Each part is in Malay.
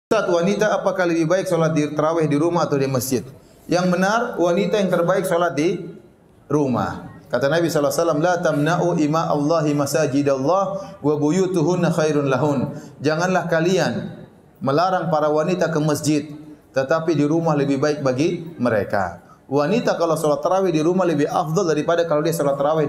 Ustaz, wanita apakah lebih baik sholat di tarawih di rumah atau di masjid? Yang benar, wanita yang terbaik sholat di rumah. Kata Nabi SAW, La tamna'u ima Allahi masajidallah wa buyutuhunna khairun lahun. Janganlah kalian melarang para wanita ke masjid, tetapi di rumah lebih baik bagi mereka. Wanita kalau sholat tarawih di rumah lebih afdal daripada kalau dia sholat tarawih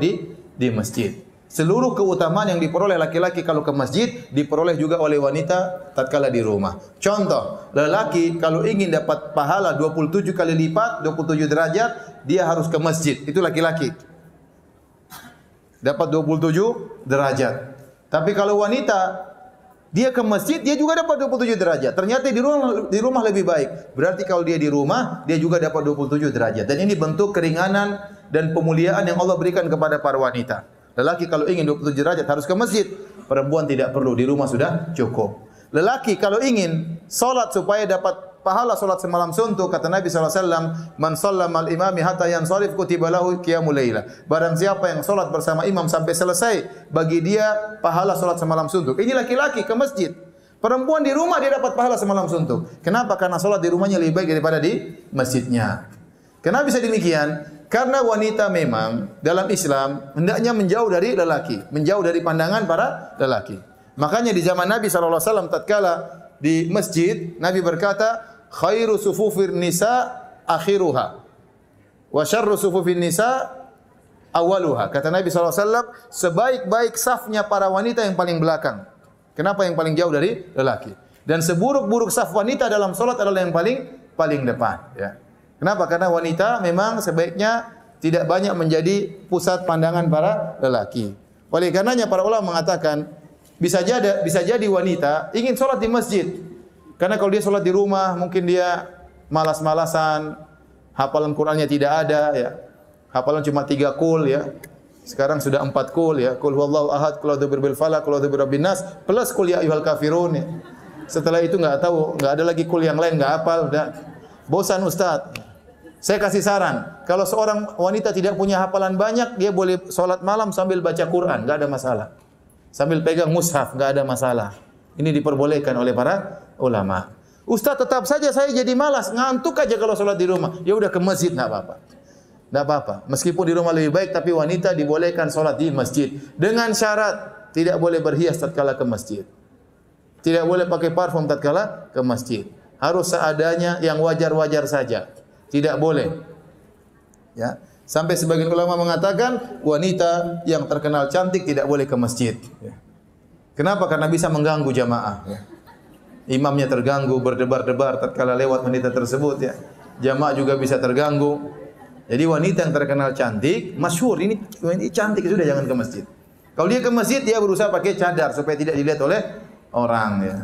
di masjid. Seluruh keutamaan yang diperoleh laki-laki kalau ke masjid diperoleh juga oleh wanita tatkala di rumah. Contoh, lelaki kalau ingin dapat pahala 27 kali lipat, 27 derajat, dia harus ke masjid. Itu laki-laki. Dapat 27 derajat. Tapi kalau wanita dia ke masjid, dia juga dapat 27 derajat. Ternyata di rumah lebih baik. Berarti kalau dia di rumah, dia juga dapat 27 derajat. Dan ini bentuk keringanan dan pemuliaan yang Allah berikan kepada para wanita. Lelaki kalau ingin 27 derajat harus ke masjid. Perempuan tidak perlu, di rumah sudah cukup. Lelaki kalau ingin salat supaya dapat pahala salat semalam suntuk, kata Nabi SAW, Man shallama al-imami hatta yansarif kutiba lahu qiyamul laila. Barang siapa yang salat bersama imam sampai selesai, bagi dia pahala salat semalam suntuk. Ini laki-laki ke masjid. Perempuan di rumah dia dapat pahala semalam suntuk. Kenapa? Karena salat di rumahnya lebih baik daripada di masjidnya. Kenapa bisa demikian? Karena wanita memang dalam Islam hendaknya menjauh dari lelaki, menjauh dari pandangan para lelaki. Makanya di zaman Nabi SAW tatkala di masjid, Nabi berkata, khairu sufufir nisa akhiruha wa syarru sufufin nisa awaluha. Kata Nabi SAW, sebaik-baik safnya para wanita yang paling belakang. Kenapa yang paling jauh dari lelaki? Dan seburuk-buruk saf wanita dalam salat adalah yang paling depan, ya. Kenapa? Karena wanita memang sebaiknya tidak banyak menjadi pusat pandangan para lelaki. Oleh karenanya para ulama mengatakan bisa jadi wanita ingin sholat di masjid. Karena kalau dia sholat di rumah mungkin dia malas-malasan, hafalan Qur'annya tidak ada, ya. Hafalan cuma 3 qul, ya. Sekarang sudah 4 qul, ya. Qul huwallahu ahad, qul a'udzu birabbil falaq, qul a'udzu birabbin nas, plus qul ya ayyuhal kafirun. Ya. Setelah itu enggak ada lagi qul yang lain, enggak hafal, udah bosan Ustaz. Saya kasih saran, kalau seorang wanita tidak punya hafalan banyak, dia boleh sholat malam sambil baca Quran, enggak ada masalah. Sambil pegang mushaf, enggak ada masalah. Ini diperbolehkan oleh para ulama. Ustaz, tetap saja saya jadi malas, ngantuk aja kalau sholat di rumah. Ya udah ke masjid, enggak apa-apa. Enggak apa-apa. Meskipun di rumah lebih baik, tapi wanita dibolehkan sholat di masjid. Dengan syarat, tidak boleh berhias tatkala ke masjid. Tidak boleh pakai parfum tatkala ke masjid. Harus seadanya yang wajar-wajar saja. Tidak boleh. Ya. Sampai sebagian ulama mengatakan wanita yang terkenal cantik tidak boleh ke masjid. Ya. Kenapa? Karena bisa mengganggu jamaah. Ya. Imamnya terganggu, berdebar-debar tatkala lewat wanita tersebut. Ya. Jamaah juga bisa terganggu. Jadi wanita yang terkenal cantik, masyhur ini cantik, sudah jangan ke masjid. Kalau dia ke masjid, dia berusaha pakai cadar supaya tidak dilihat oleh orang. Ya.